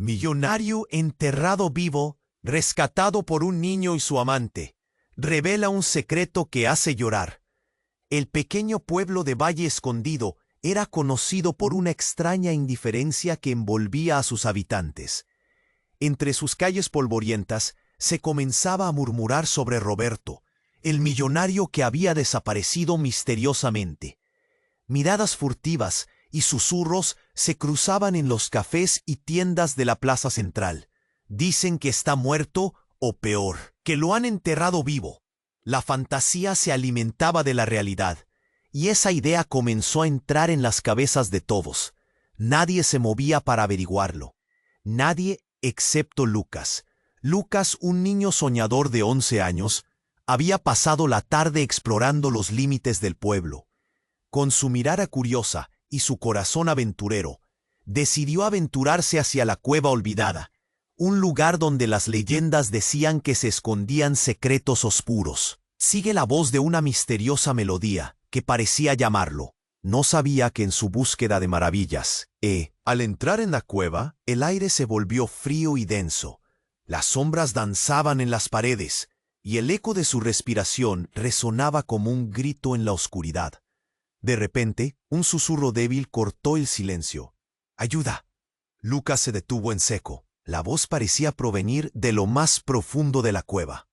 Millonario enterrado vivo, rescatado por un niño y su amante, revela un secreto que hace llorar. El pequeño pueblo de Valle Escondido era conocido por una extraña indiferencia que envolvía a sus habitantes. Entre sus calles polvorientas se comenzaba a murmurar sobre Roberto, el millonario que había desaparecido misteriosamente. Miradas furtivas y susurros se cruzaban en los cafés y tiendas de la plaza central. Dicen que está muerto o peor, que lo han enterrado vivo. La fantasía se alimentaba de la realidad, y esa idea comenzó a entrar en las cabezas de todos. Nadie se movía para averiguarlo. Nadie excepto Lucas. Lucas, un niño soñador de 11 años, había pasado la tarde explorando los límites del pueblo. Con su mirada curiosa y su corazón aventurero, decidió aventurarse hacia la cueva olvidada, un lugar donde las leyendas decían que se escondían secretos oscuros. Sigue la voz de una misteriosa melodía que parecía llamarlo. No sabía que en su búsqueda de maravillas, al entrar en la cueva, el aire se volvió frío y denso. Las sombras danzaban en las paredes, y el eco de su respiración resonaba como un grito en la oscuridad. De repente, un susurro débil cortó el silencio. ¡Ayuda! Lucas se detuvo en seco. La voz parecía provenir de lo más profundo de la cueva.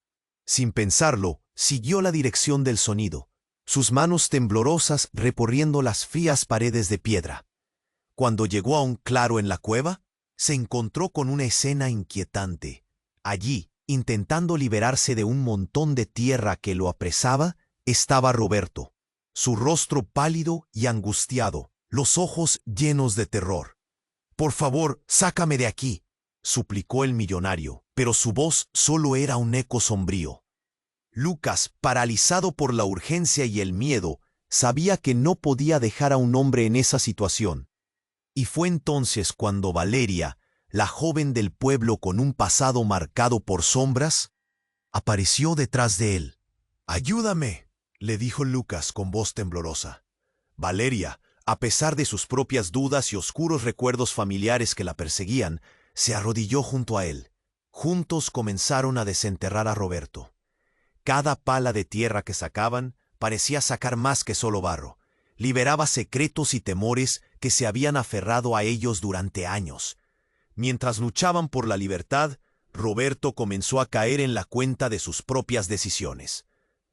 Sin pensarlo, siguió la dirección del sonido, sus manos temblorosas recorriendo las frías paredes de piedra. Cuando llegó a un claro en la cueva, se encontró con una escena inquietante. Allí, intentando liberarse de un montón de tierra que lo apresaba, estaba Roberto. Su rostro pálido y angustiado, los ojos llenos de terror. «Por favor, sácame de aquí», suplicó el millonario, pero su voz solo era un eco sombrío. Lucas, paralizado por la urgencia y el miedo, sabía que no podía dejar a un hombre en esa situación. Y fue entonces cuando Valeria, la joven del pueblo con un pasado marcado por sombras, apareció detrás de él. «Ayúdame», le dijo Lucas con voz temblorosa. Valeria, a pesar de sus propias dudas y oscuros recuerdos familiares que la perseguían, se arrodilló junto a él. Juntos comenzaron a desenterrar a Roberto. Cada pala de tierra que sacaban parecía sacar más que solo barro. Liberaba secretos y temores que se habían aferrado a ellos durante años. Mientras luchaban por la libertad, Roberto comenzó a caer en la cuenta de sus propias decisiones.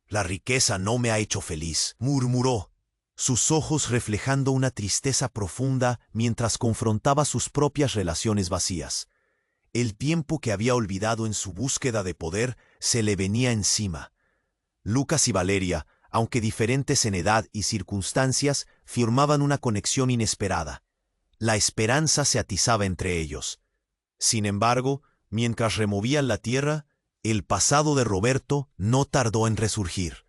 «La riqueza no me ha hecho feliz», murmuró, sus ojos reflejando una tristeza profunda mientras confrontaba sus propias relaciones vacías. El tiempo que había olvidado en su búsqueda de poder se le venía encima. Lucas y Valeria, aunque diferentes en edad y circunstancias, firmaban una conexión inesperada. La esperanza se atizaba entre ellos. Sin embargo, mientras removían la tierra, el pasado de Roberto no tardó en resurgir.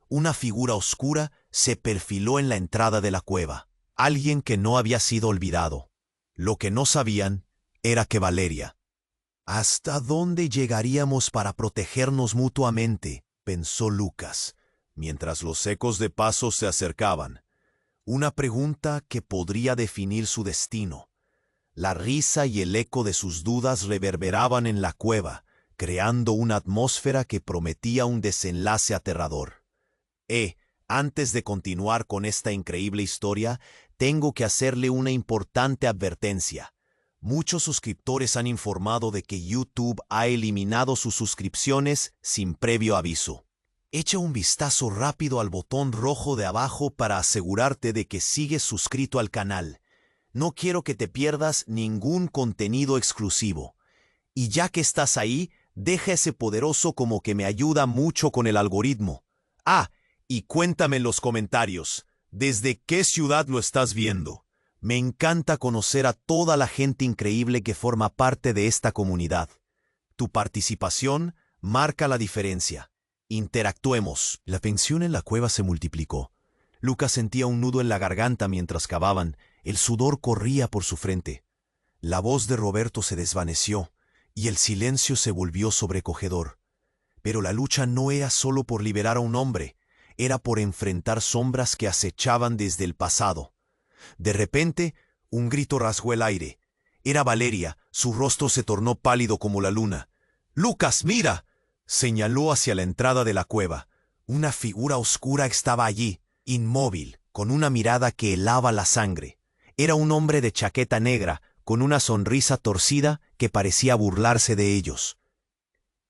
Una figura oscura se perfiló en la entrada de la cueva. Alguien que no había sido olvidado. Lo que no sabían era que Valeria. «¿Hasta dónde llegaríamos para protegernos mutuamente?», pensó Lucas, mientras los ecos de pasos se acercaban. Una pregunta que podría definir su destino. La risa y el eco de sus dudas reverberaban en la cueva, creando una atmósfera que prometía un desenlace aterrador. Antes de continuar con esta increíble historia, tengo que hacerle una importante advertencia. Muchos suscriptores han informado de que YouTube ha eliminado sus suscripciones sin previo aviso. Echa un vistazo rápido al botón rojo de abajo para asegurarte de que sigues suscrito al canal. No quiero que te pierdas ningún contenido exclusivo. Y ya que estás ahí, deja ese poderoso como que me ayuda mucho con el algoritmo. Y cuéntame en los comentarios, ¿desde qué ciudad lo estás viendo? Me encanta conocer a toda la gente increíble que forma parte de esta comunidad. Tu participación marca la diferencia. Interactuemos. La tensión en la cueva se multiplicó. Lucas sentía un nudo en la garganta mientras cavaban. El sudor corría por su frente. La voz de Roberto se desvaneció y el silencio se volvió sobrecogedor. Pero la lucha no era solo por liberar a un hombre. Era por enfrentar sombras que acechaban desde el pasado. De repente, un grito rasgó el aire. Era Valeria, su rostro se tornó pálido como la luna. «Lucas, mira», señaló hacia la entrada de la cueva. Una figura oscura estaba allí, inmóvil, con una mirada que helaba la sangre. Era un hombre de chaqueta negra, con una sonrisa torcida que parecía burlarse de ellos.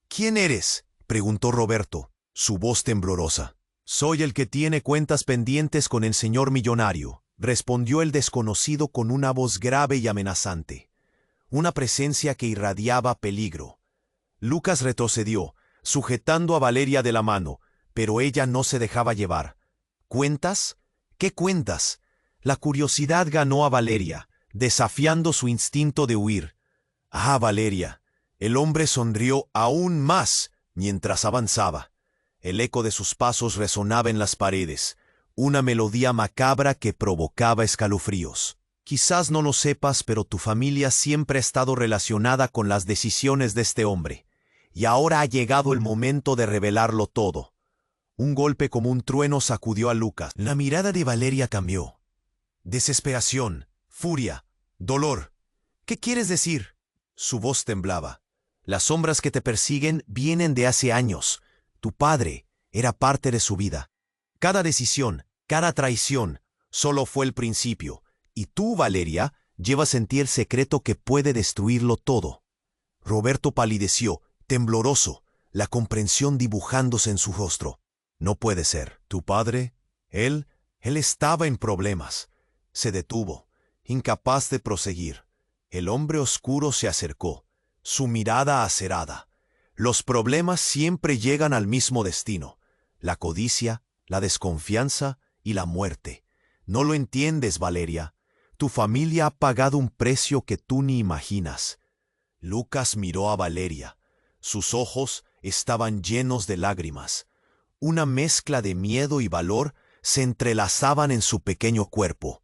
«¿Quién eres?», preguntó Roberto, su voz temblorosa. «Soy el que tiene cuentas pendientes con el señor millonario», respondió el desconocido con una voz grave y amenazante. Una presencia que irradiaba peligro. Lucas retrocedió, sujetando a Valeria de la mano, pero ella no se dejaba llevar. ¿Cuentas? ¿Qué cuentas? La curiosidad ganó a Valeria, desafiando su instinto de huir. «Ah, Valeria». El hombre sonrió aún más mientras avanzaba. El eco de sus pasos resonaba en las paredes, una melodía macabra que provocaba escalofríos. «Quizás no lo sepas, pero tu familia siempre ha estado relacionada con las decisiones de este hombre, y ahora ha llegado el momento de revelarlo todo». Un golpe como un trueno sacudió a Lucas. La mirada de Valeria cambió. Desesperación, furia, dolor. «¿Qué quieres decir?». Su voz temblaba. «Las sombras que te persiguen vienen de hace años. Tu padre era parte de su vida. Cada decisión, cada traición, solo fue el principio. Y tú, Valeria, llevas en ti el secreto que puede destruirlo todo». Roberto palideció, tembloroso, la comprensión dibujándose en su rostro. «No puede ser. ¿Tu padre? Él estaba en problemas». Se detuvo, incapaz de proseguir. El hombre oscuro se acercó, su mirada acerada. Los problemas siempre llegan al mismo destino: la codicia, la desconfianza y la muerte. No lo entiendes, Valeria. Tu familia ha pagado un precio que tú ni imaginas. Lucas miró a Valeria. Sus ojos estaban llenos de lágrimas. Una mezcla de miedo y valor se entrelazaban en su pequeño cuerpo.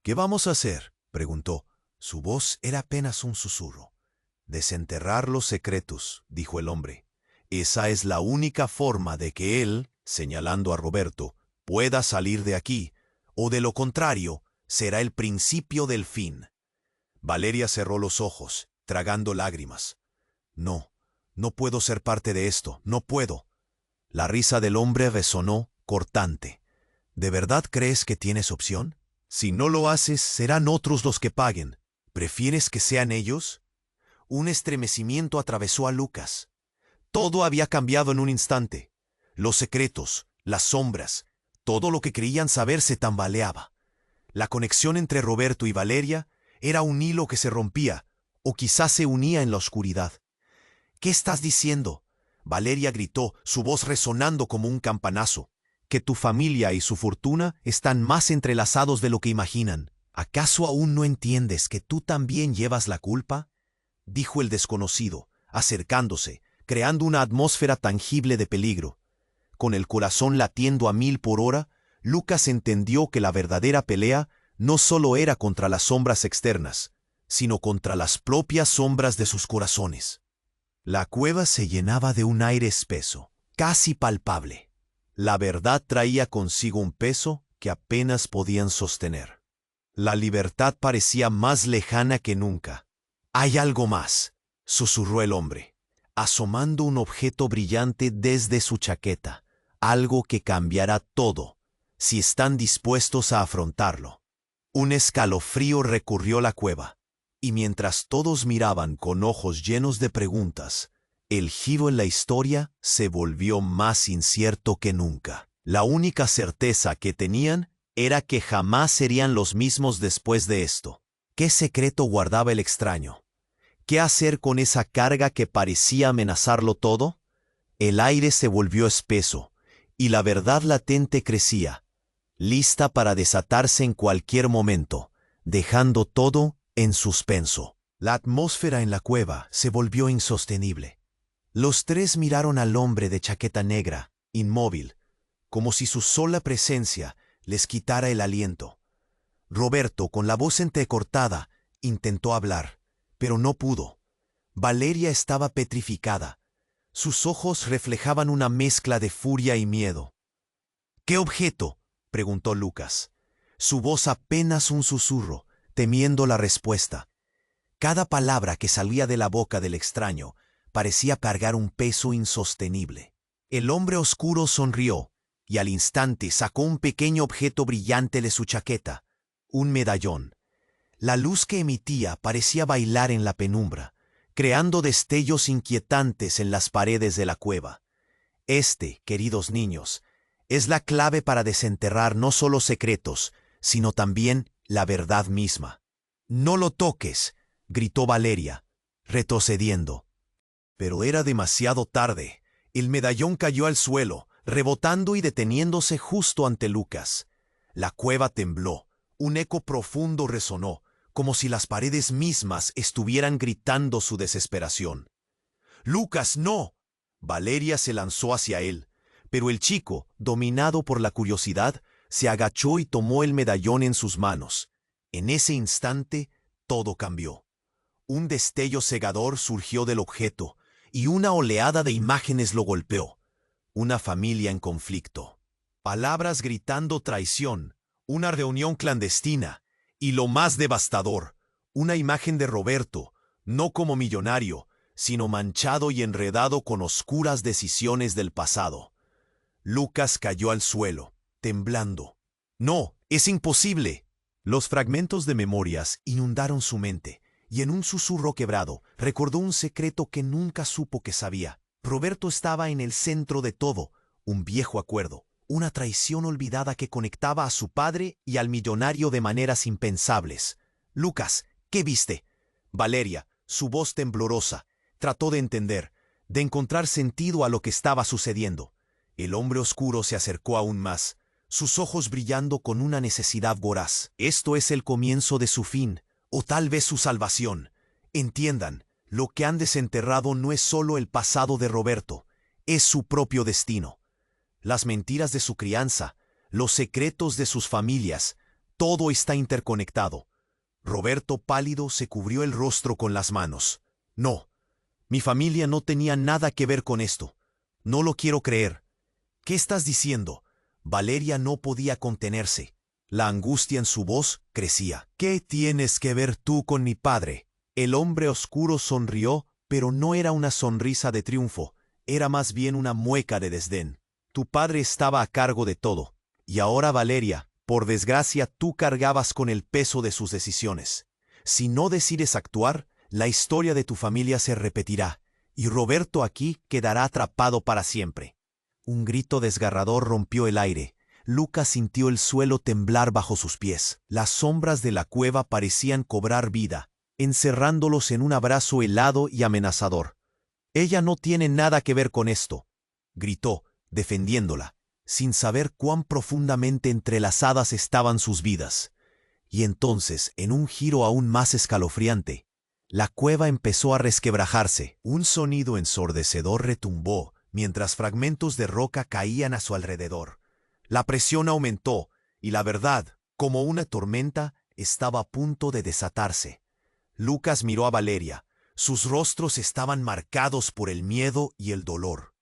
«¿Qué vamos a hacer?», preguntó. Su voz era apenas un susurro. «Desenterrar los secretos», dijo el hombre. «Esa es la única forma de que él», señalando a Roberto, «pueda salir de aquí, o de lo contrario, será el principio del fin». Valeria cerró los ojos, tragando lágrimas. «No, no puedo ser parte de esto, no puedo». La risa del hombre resonó, cortante. «¿De verdad crees que tienes opción? Si no lo haces, serán otros los que paguen. ¿Prefieres que sean ellos?». Un estremecimiento atravesó a Lucas. Todo había cambiado en un instante. Los secretos, las sombras, todo lo que creían saber se tambaleaba. La conexión entre Roberto y Valeria era un hilo que se rompía, o quizás se unía en la oscuridad. «¿Qué estás diciendo?». Valeria gritó, su voz resonando como un campanazo. «Que tu familia y su fortuna están más entrelazados de lo que imaginan. ¿Acaso aún no entiendes que tú también llevas la culpa?», dijo el desconocido, acercándose, creando una atmósfera tangible de peligro. Con el corazón latiendo a 1000 por hora, Lucas entendió que la verdadera pelea no solo era contra las sombras externas, sino contra las propias sombras de sus corazones. La cueva se llenaba de un aire espeso, casi palpable. La verdad traía consigo un peso que apenas podían sostener. La libertad parecía más lejana que nunca. «Hay algo más», susurró el hombre, asomando un objeto brillante desde su chaqueta. «Algo que cambiará todo, si están dispuestos a afrontarlo». Un escalofrío recorrió la cueva, y mientras todos miraban con ojos llenos de preguntas, el giro en la historia se volvió más incierto que nunca. La única certeza que tenían era que jamás serían los mismos después de esto. ¿Qué secreto guardaba el extraño? ¿Qué hacer con esa carga que parecía amenazarlo todo? El aire se volvió espeso, y la verdad latente crecía, lista para desatarse en cualquier momento, dejando todo en suspenso. La atmósfera en la cueva se volvió insostenible. Los tres miraron al hombre de chaqueta negra, inmóvil, como si su sola presencia les quitara el aliento. Roberto, con la voz entrecortada, intentó hablar, pero no pudo. Valeria estaba petrificada. Sus ojos reflejaban una mezcla de furia y miedo. «¿Qué objeto?», preguntó Lucas. Su voz apenas un susurro, temiendo la respuesta. Cada palabra que salía de la boca del extraño parecía cargar un peso insostenible. El hombre oscuro sonrió y al instante sacó un pequeño objeto brillante de su chaqueta, un medallón. La luz que emitía parecía bailar en la penumbra, creando destellos inquietantes en las paredes de la cueva. Queridos niños, es la clave para desenterrar no solo secretos, sino también la verdad misma. «No lo toques», gritó Valeria, retrocediendo. Pero era demasiado tarde. El medallón cayó al suelo, rebotando y deteniéndose justo ante Lucas. La cueva tembló. Un eco profundo resonó, como si las paredes mismas estuvieran gritando su desesperación. «¡Lucas, no!». Valeria se lanzó hacia él, pero el chico, dominado por la curiosidad, se agachó y tomó el medallón en sus manos. En ese instante, todo cambió. Un destello cegador surgió del objeto, y una oleada de imágenes lo golpeó. Una familia en conflicto. Palabras gritando traición. Una reunión clandestina. Y lo más devastador, una imagen de Roberto, no como millonario, sino manchado y enredado con oscuras decisiones del pasado. Lucas cayó al suelo, temblando. «¡No, es imposible!». Los fragmentos de memorias inundaron su mente, y en un susurro quebrado recordó un secreto que nunca supo que sabía. Roberto estaba en el centro de todo, un viejo acuerdo, una traición olvidada que conectaba a su padre y al millonario de maneras impensables. «Lucas, ¿qué viste?». Valeria, su voz temblorosa, trató de entender, de encontrar sentido a lo que estaba sucediendo. El hombre oscuro se acercó aún más, sus ojos brillando con una necesidad voraz. «Esto es el comienzo de su fin, o tal vez su salvación. Entiendan, lo que han desenterrado no es solo el pasado de Roberto, es su propio destino. Las mentiras de su crianza, los secretos de sus familias, todo está interconectado». Roberto, pálido, se cubrió el rostro con las manos. «No, mi familia no tenía nada que ver con esto. No lo quiero creer». «¿Qué estás diciendo?». Valeria no podía contenerse. La angustia en su voz crecía. «¿Qué tienes que ver tú con mi padre?». El hombre oscuro sonrió, pero no era una sonrisa de triunfo, era más bien una mueca de desdén. «Tu padre estaba a cargo de todo, y ahora, Valeria, por desgracia, tú cargabas con el peso de sus decisiones. Si no decides actuar, la historia de tu familia se repetirá, y Roberto aquí quedará atrapado para siempre». Un grito desgarrador rompió el aire. Lucas sintió el suelo temblar bajo sus pies. Las sombras de la cueva parecían cobrar vida, encerrándolos en un abrazo helado y amenazador. «Ella no tiene nada que ver con esto», gritó, defendiéndola, sin saber cuán profundamente entrelazadas estaban sus vidas. Y entonces, en un giro aún más escalofriante, la cueva empezó a resquebrajarse. Un sonido ensordecedor retumbó, mientras fragmentos de roca caían a su alrededor. La presión aumentó, y la verdad, como una tormenta, estaba a punto de desatarse. Lucas miró a Valeria. Sus rostros estaban marcados por el miedo y el dolor.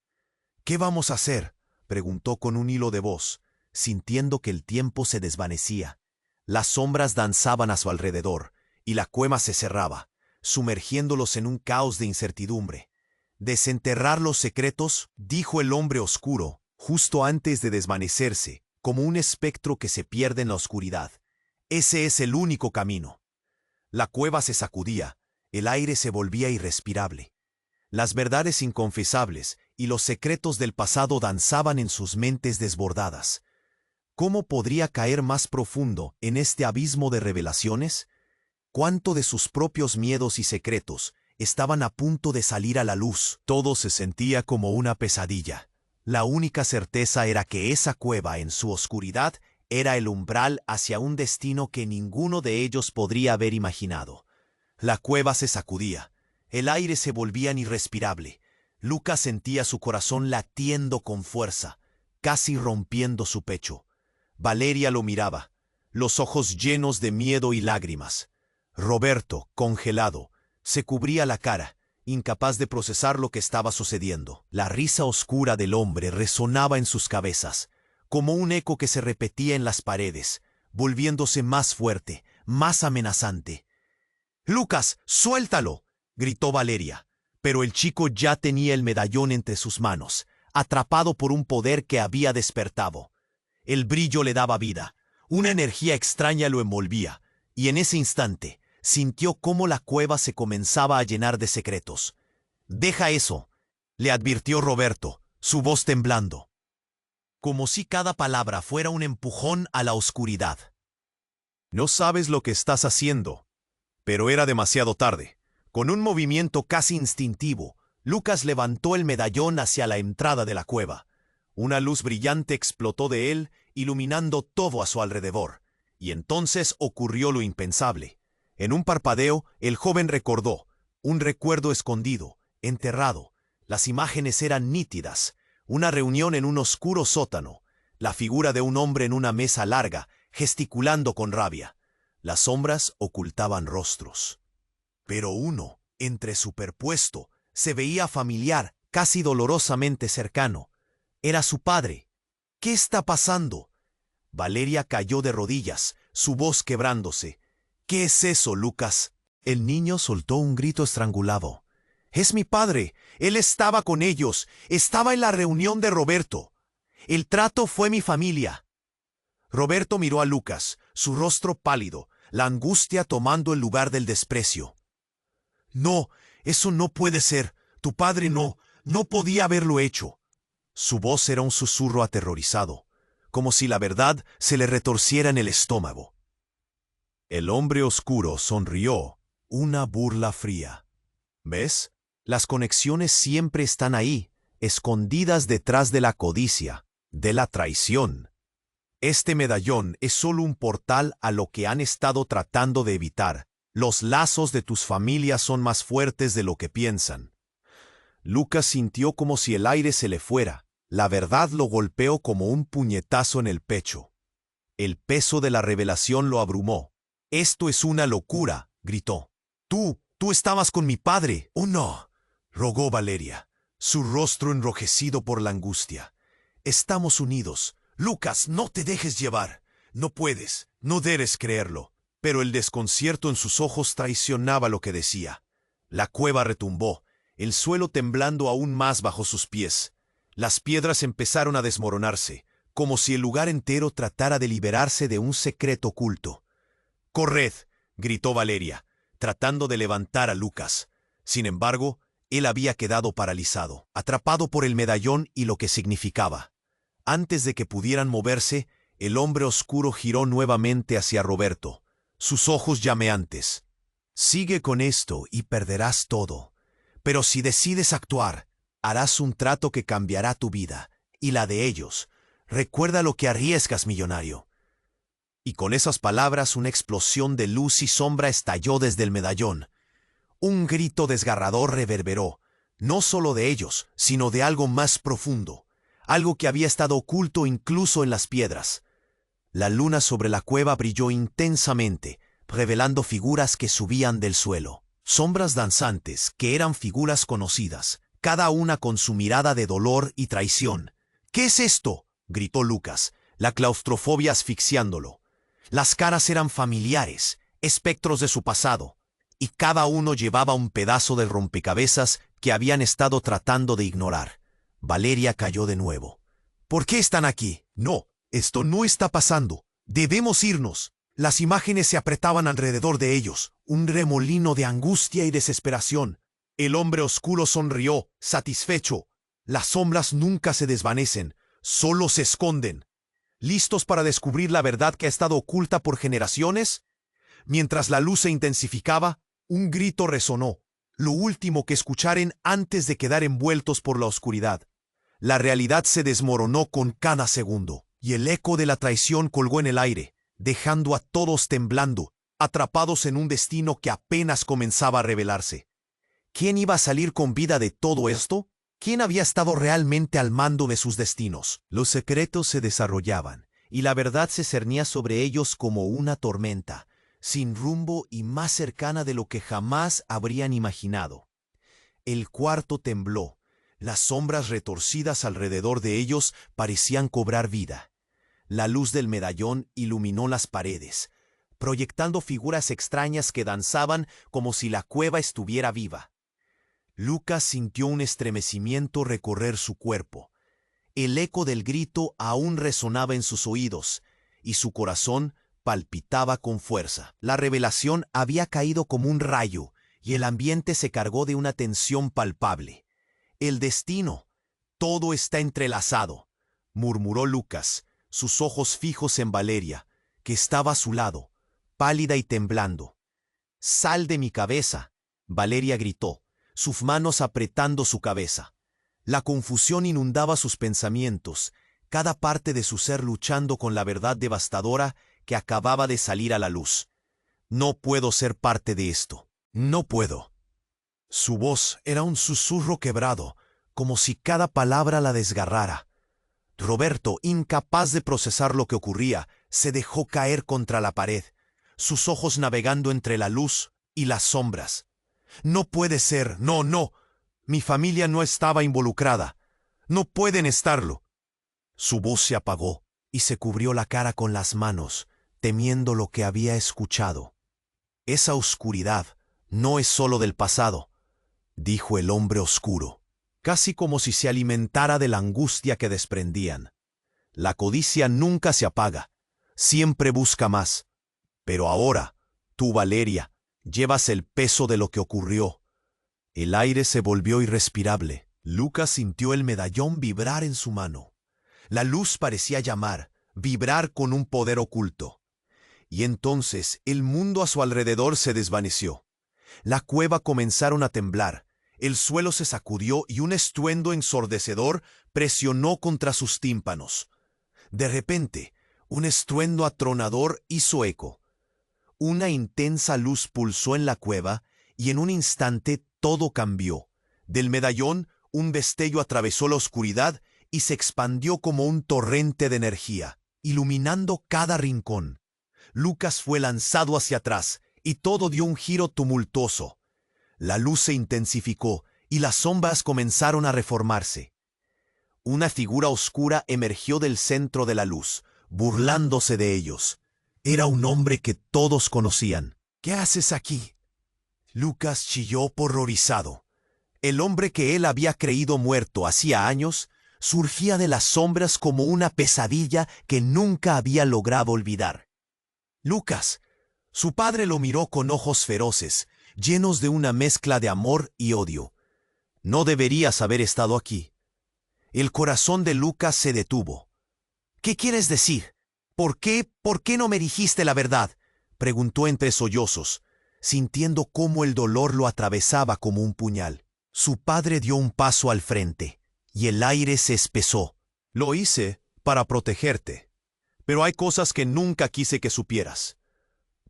«¿Qué vamos a hacer?», preguntó con un hilo de voz, sintiendo que el tiempo se desvanecía. Las sombras danzaban a su alrededor, y la cueva se cerraba, sumergiéndolos en un caos de incertidumbre. «Desenterrar los secretos», dijo el hombre oscuro, justo antes de desvanecerse, como un espectro que se pierde en la oscuridad. «Ese es el único camino». La cueva se sacudía, el aire se volvía irrespirable. Las verdades inconfesables y los secretos del pasado danzaban en sus mentes desbordadas. ¿Cómo podría caer más profundo en este abismo de revelaciones? ¿Cuánto de sus propios miedos y secretos estaban a punto de salir a la luz? Todo se sentía como una pesadilla. La única certeza era que esa cueva, en su oscuridad, era el umbral hacia un destino que ninguno de ellos podría haber imaginado. La cueva se sacudía. El aire se volvía irrespirable. Lucas sentía su corazón latiendo con fuerza, casi rompiendo su pecho. Valeria lo miraba, los ojos llenos de miedo y lágrimas. Roberto, congelado, se cubría la cara, incapaz de procesar lo que estaba sucediendo. La risa oscura del hombre resonaba en sus cabezas, como un eco que se repetía en las paredes, volviéndose más fuerte, más amenazante. «Lucas, suéltalo», gritó Valeria. Pero el chico ya tenía el medallón entre sus manos, atrapado por un poder que había despertado. El brillo le daba vida, una energía extraña lo envolvía, y en ese instante sintió cómo la cueva se comenzaba a llenar de secretos. «Deja eso», le advirtió Roberto, su voz temblando, como si cada palabra fuera un empujón a la oscuridad. «No sabes lo que estás haciendo». Pero era demasiado tarde. Con un movimiento casi instintivo, Lucas levantó el medallón hacia la entrada de la cueva. Una luz brillante explotó de él, iluminando todo a su alrededor. Y entonces ocurrió lo impensable. En un parpadeo, el joven recordó, un recuerdo escondido, enterrado. Las imágenes eran nítidas. Una reunión en un oscuro sótano. La figura de un hombre en una mesa larga, gesticulando con rabia. Las sombras ocultaban rostros. Pero uno, entre superpuesto, se veía familiar, casi dolorosamente cercano. Era su padre. ¿Qué está pasando? Valeria cayó de rodillas, su voz quebrándose. ¿Qué es eso, Lucas? El niño soltó un grito estrangulado. «Es mi padre. Él estaba con ellos. Estaba en la reunión de Roberto. El trato fue mi familia». Roberto miró a Lucas, su rostro pálido, la angustia tomando el lugar del desprecio. «No, eso no puede ser. Tu padre no podía haberlo hecho». Su voz era un susurro aterrorizado, como si la verdad se le retorciera en el estómago. El hombre oscuro sonrió, una burla fría. «¿Ves? Las conexiones siempre están ahí, escondidas detrás de la codicia, de la traición. Este medallón es solo un portal a lo que han estado tratando de evitar. Los lazos de tus familias son más fuertes de lo que piensan». Lucas sintió como si el aire se le fuera. La verdad lo golpeó como un puñetazo en el pecho. El peso de la revelación lo abrumó. «Esto es una locura», gritó. Tú estabas con mi padre». «Oh, no», rogó Valeria, su rostro enrojecido por la angustia. «Estamos unidos. Lucas, no te dejes llevar. No puedes, no debes creerlo». Pero el desconcierto en sus ojos traicionaba lo que decía. La cueva retumbó, el suelo temblando aún más bajo sus pies. Las piedras empezaron a desmoronarse, como si el lugar entero tratara de liberarse de un secreto oculto. «¡Corred!», gritó Valeria, tratando de levantar a Lucas. Sin embargo, él había quedado paralizado, atrapado por el medallón y lo que significaba. Antes de que pudieran moverse, el hombre oscuro giró nuevamente hacia Roberto, sus ojos llameantes. «Sigue con esto y perderás todo. Pero si decides actuar, harás un trato que cambiará tu vida y la de ellos. Recuerda lo que arriesgas, millonario». Y con esas palabras una explosión de luz y sombra estalló desde el medallón. Un grito desgarrador reverberó, no solo de ellos, sino de algo más profundo, algo que había estado oculto incluso en las piedras. La luna sobre la cueva brilló intensamente, revelando figuras que subían del suelo. Sombras danzantes que eran figuras conocidas, cada una con su mirada de dolor y traición. «¿Qué es esto?», gritó Lucas, la claustrofobia asfixiándolo. Las caras eran familiares, espectros de su pasado, y cada uno llevaba un pedazo del rompecabezas que habían estado tratando de ignorar. Valeria cayó de nuevo. «¿Por qué están aquí? No, esto no está pasando. Debemos irnos». Las imágenes se apretaban alrededor de ellos, un remolino de angustia y desesperación. El hombre oscuro sonrió, satisfecho. Las sombras nunca se desvanecen, solo se esconden. ¿Listos para descubrir la verdad que ha estado oculta por generaciones? Mientras la luz se intensificaba, un grito resonó, lo último que escucharen antes de quedar envueltos por la oscuridad. La realidad se desmoronó con cada segundo, y el eco de la traición colgó en el aire, dejando a todos temblando, atrapados en un destino que apenas comenzaba a revelarse. ¿Quién iba a salir con vida de todo esto? ¿Quién había estado realmente al mando de sus destinos? Los secretos se desarrollaban, y la verdad se cernía sobre ellos como una tormenta, sin rumbo y más cercana de lo que jamás habrían imaginado. El cuarto tembló. Las sombras retorcidas alrededor de ellos parecían cobrar vida. La luz del medallón iluminó las paredes, proyectando figuras extrañas que danzaban como si la cueva estuviera viva. Lucas sintió un estremecimiento recorrer su cuerpo. El eco del grito aún resonaba en sus oídos, y su corazón palpitaba con fuerza. La revelación había caído como un rayo, y el ambiente se cargó de una tensión palpable. El destino, todo está entrelazado, murmuró Lucas, sus ojos fijos en Valeria, que estaba a su lado, pálida y temblando. «Sal de mi cabeza», Valeria gritó, sus manos apretando su cabeza. La confusión inundaba sus pensamientos, cada parte de su ser luchando con la verdad devastadora que acababa de salir a la luz. «No puedo ser parte de esto. No puedo». Su voz era un susurro quebrado, como si cada palabra la desgarrara. Roberto, incapaz de procesar lo que ocurría, se dejó caer contra la pared, sus ojos navegando entre la luz y las sombras. «No puede ser, no, no. Mi familia no estaba involucrada. No pueden estarlo». Su voz se apagó y se cubrió la cara con las manos, temiendo lo que había escuchado. «Esa oscuridad no es solo del pasado», dijo el hombre oscuro, casi como si se alimentara de la angustia que desprendían. «La codicia nunca se apaga, siempre busca más. Pero ahora, tú, Valeria, llevas el peso de lo que ocurrió». El aire se volvió irrespirable. Lucas sintió el medallón vibrar en su mano. La luz parecía llamar, vibrar con un poder oculto. Y entonces el mundo a su alrededor se desvaneció. La cueva comenzaron a temblar, el suelo se sacudió y un estruendo ensordecedor presionó contra sus tímpanos. De repente, un estruendo atronador hizo eco. Una intensa luz pulsó en la cueva y en un instante todo cambió. Del medallón, un destello atravesó la oscuridad y se expandió como un torrente de energía, iluminando cada rincón. Lucas fue lanzado hacia atrás y todo dio un giro tumultuoso. La luz se intensificó y las sombras comenzaron a reformarse. Una figura oscura emergió del centro de la luz, burlándose de ellos. Era un hombre que todos conocían. «¿Qué haces aquí?», Lucas chilló horrorizado. El hombre que él había creído muerto hacía años surgía de las sombras como una pesadilla que nunca había logrado olvidar. «Lucas». Su padre lo miró con ojos feroces, llenos de una mezcla de amor y odio. «No deberías haber estado aquí». El corazón de Lucas se detuvo. «¿Qué quieres decir? ¿Por qué no me dijiste la verdad?», preguntó entre sollozos, sintiendo cómo el dolor lo atravesaba como un puñal. Su padre dio un paso al frente, y el aire se espesó. «Lo hice para protegerte, pero hay cosas que nunca quise que supieras».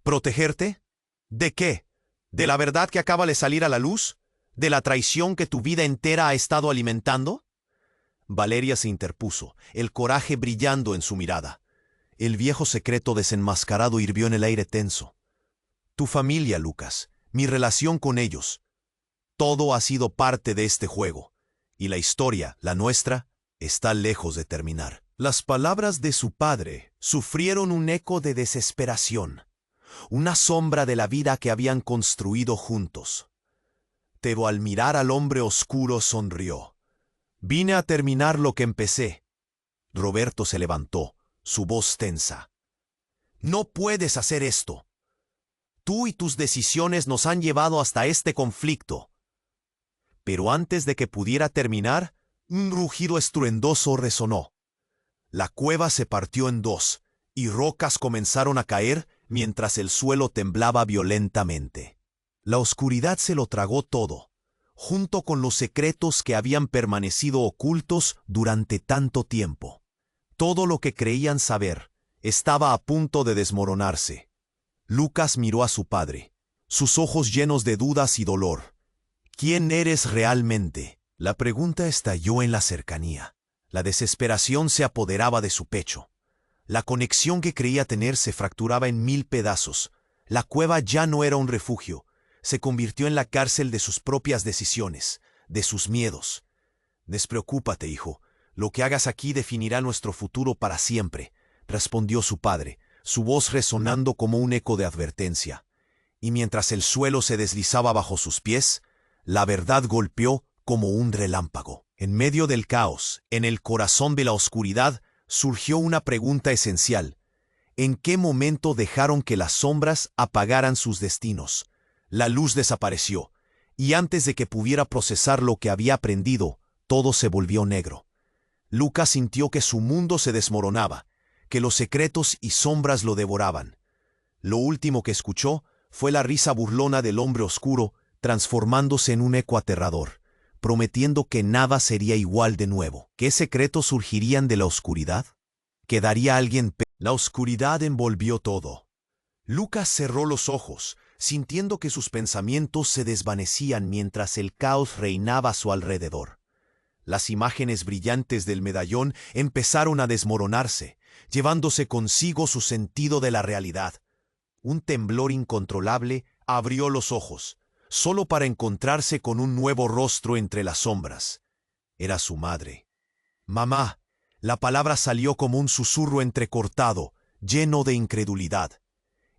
«¿Protegerte? ¿De qué? ¿De la verdad que acaba de salir a la luz? ¿De la traición que tu vida entera ha estado alimentando?». Valeria se interpuso, el coraje brillando en su mirada. El viejo secreto desenmascarado hirvió en el aire tenso. «Tu familia, Lucas, mi relación con ellos. Todo ha sido parte de este juego, y la historia, la nuestra, está lejos de terminar». Las palabras de su padre sufrieron un eco de desesperación, una sombra de la vida que habían construido juntos. Pero al mirar al hombre oscuro sonrió. «Vine a terminar lo que empecé». Roberto se levantó, su voz tensa. «No puedes hacer esto. Tú y tus decisiones nos han llevado hasta este conflicto». Pero antes de que pudiera terminar, un rugido estruendoso resonó. La cueva se partió en dos, y rocas comenzaron a caer mientras el suelo temblaba violentamente. La oscuridad se lo tragó todo, junto con los secretos que habían permanecido ocultos durante tanto tiempo. Todo lo que creían saber estaba a punto de desmoronarse. Lucas miró a su padre, sus ojos llenos de dudas y dolor. «¿Quién eres realmente?». La pregunta estalló en la cercanía. La desesperación se apoderaba de su pecho. La conexión que creía tener se fracturaba en 1000 pedazos. La cueva ya no era un refugio, se convirtió en la cárcel de sus propias decisiones, de sus miedos. «Despreocúpate, hijo. Lo que hagas aquí definirá nuestro futuro para siempre», respondió su padre, su voz resonando como un eco de advertencia. Y mientras el suelo se deslizaba bajo sus pies, la verdad golpeó como un relámpago. En medio del caos, en el corazón de la oscuridad, surgió una pregunta esencial. ¿En qué momento dejaron que las sombras apagaran sus destinos? La luz desapareció, y antes de que pudiera procesar lo que había aprendido, todo se volvió negro. Lucas sintió que su mundo se desmoronaba, que los secretos y sombras lo devoraban. Lo último que escuchó fue la risa burlona del hombre oscuro, transformándose en un eco aterrador, prometiendo que nada sería igual de nuevo. ¿Qué secretos surgirían de la oscuridad? ¿Quedaría alguien? La oscuridad envolvió todo. Lucas cerró los ojos, sintiendo que sus pensamientos se desvanecían mientras el caos reinaba a su alrededor. Las imágenes brillantes del medallón empezaron a desmoronarse, llevándose consigo su sentido de la realidad. Un temblor incontrolable abrió los ojos, solo para encontrarse con un nuevo rostro entre las sombras. Era su madre. «Mamá». La palabra salió como un susurro entrecortado, lleno de incredulidad.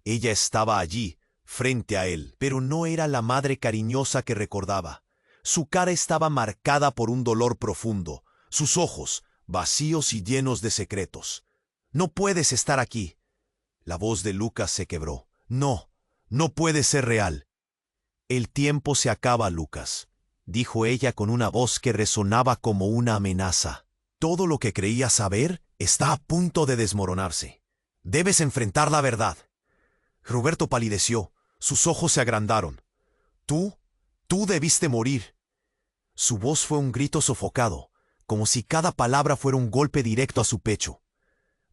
Ella estaba allí, frente a él, pero no era la madre cariñosa que recordaba. Su cara estaba marcada por un dolor profundo, sus ojos, vacíos y llenos de secretos. «No puedes estar aquí». La voz de Lucas se quebró. «No, no puede ser real». «El tiempo se acaba, Lucas», dijo ella con una voz que resonaba como una amenaza. «Todo lo que creías saber está a punto de desmoronarse. Debes enfrentar la verdad». Roberto palideció, sus ojos se agrandaron. Tú debiste morir». Su voz fue un grito sofocado, como si cada palabra fuera un golpe directo a su pecho.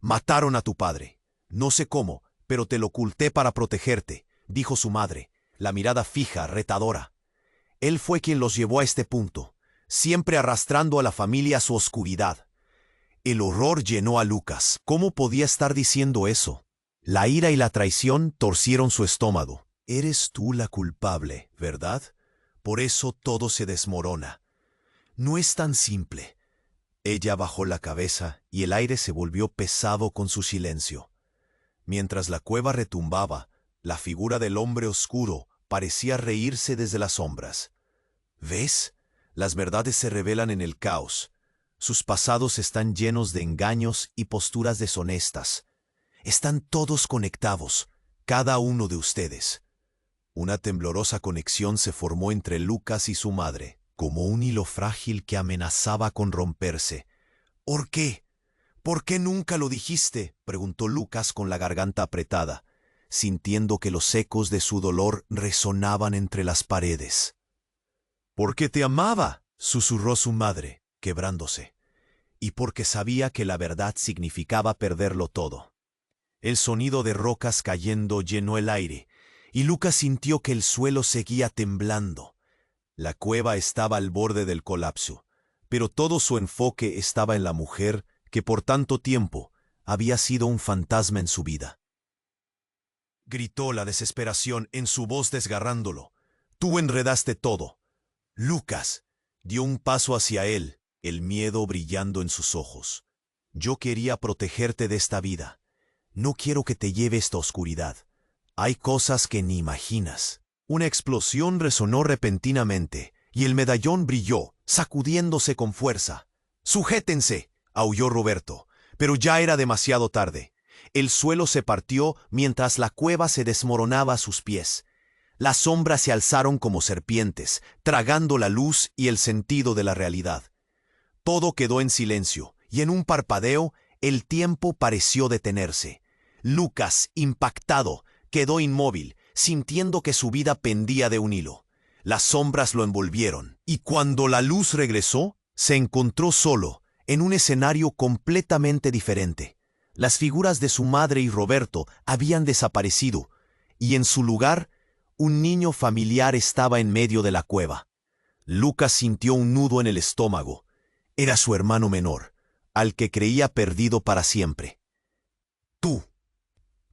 «Mataron a tu padre. No sé cómo, pero te lo oculté para protegerte», dijo su madre, la mirada fija, retadora. «Él fue quien los llevó a este punto, siempre arrastrando a la familia a su oscuridad». El horror llenó a Lucas. ¿Cómo podía estar diciendo eso? La ira y la traición torcieron su estómago. «Eres tú la culpable, ¿verdad? Por eso todo se desmorona». «No es tan simple». Ella bajó la cabeza y el aire se volvió pesado con su silencio. Mientras la cueva retumbaba, la figura del hombre oscuro parecía reírse desde las sombras. «¿Ves? Las verdades se revelan en el caos. Sus pasados están llenos de engaños y posturas deshonestas. Están todos conectados, cada uno de ustedes». Una temblorosa conexión se formó entre Lucas y su madre, como un hilo frágil que amenazaba con romperse. «¿Por qué? ¿Por qué nunca lo dijiste?», preguntó Lucas con la garganta apretada, sintiendo que los ecos de su dolor resonaban entre las paredes. «Porque te amaba», susurró su madre, quebrándose, «y porque sabía que la verdad significaba perderlo todo». El sonido de rocas cayendo llenó el aire, y Lucas sintió que el suelo seguía temblando. La cueva estaba al borde del colapso, pero todo su enfoque estaba en la mujer que por tanto tiempo había sido un fantasma en su vida. Gritó la desesperación en su voz desgarrándolo. «Tú enredaste todo». Lucas dio un paso hacia él, el miedo brillando en sus ojos. «Yo quería protegerte de esta vida. No quiero que te lleve esta oscuridad. Hay cosas que ni imaginas». Una explosión resonó repentinamente, y el medallón brilló, sacudiéndose con fuerza. «¡Sujétense!», aulló Roberto, pero ya era demasiado tarde. El suelo se partió mientras la cueva se desmoronaba a sus pies. Las sombras se alzaron como serpientes, tragando la luz y el sentido de la realidad. Todo quedó en silencio, y en un parpadeo, el tiempo pareció detenerse. Lucas, impactado, quedó inmóvil, sintiendo que su vida pendía de un hilo. Las sombras lo envolvieron, y cuando la luz regresó, se encontró solo, en un escenario completamente diferente. Las figuras de su madre y Roberto habían desaparecido, y en su lugar, un niño familiar estaba en medio de la cueva. Lucas sintió un nudo en el estómago. Era su hermano menor, al que creía perdido para siempre. «Tú,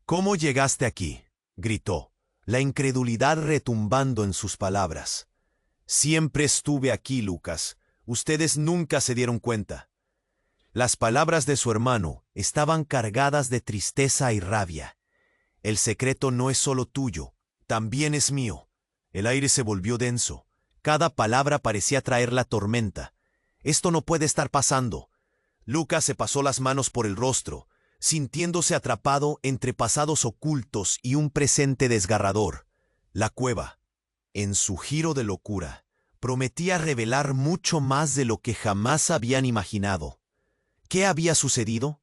¿cómo llegaste aquí?», gritó, la incredulidad retumbando en sus palabras. «Siempre estuve aquí, Lucas. Ustedes nunca se dieron cuenta». Las palabras de su hermano estaban cargadas de tristeza y rabia. El secreto no es solo tuyo, también es mío. El aire se volvió denso. Cada palabra parecía traer la tormenta. Esto no puede estar pasando. Lucas se pasó las manos por el rostro, sintiéndose atrapado entre pasados ocultos y un presente desgarrador. La cueva, en su giro de locura, prometía revelar mucho más de lo que jamás habían imaginado. ¿Qué había sucedido?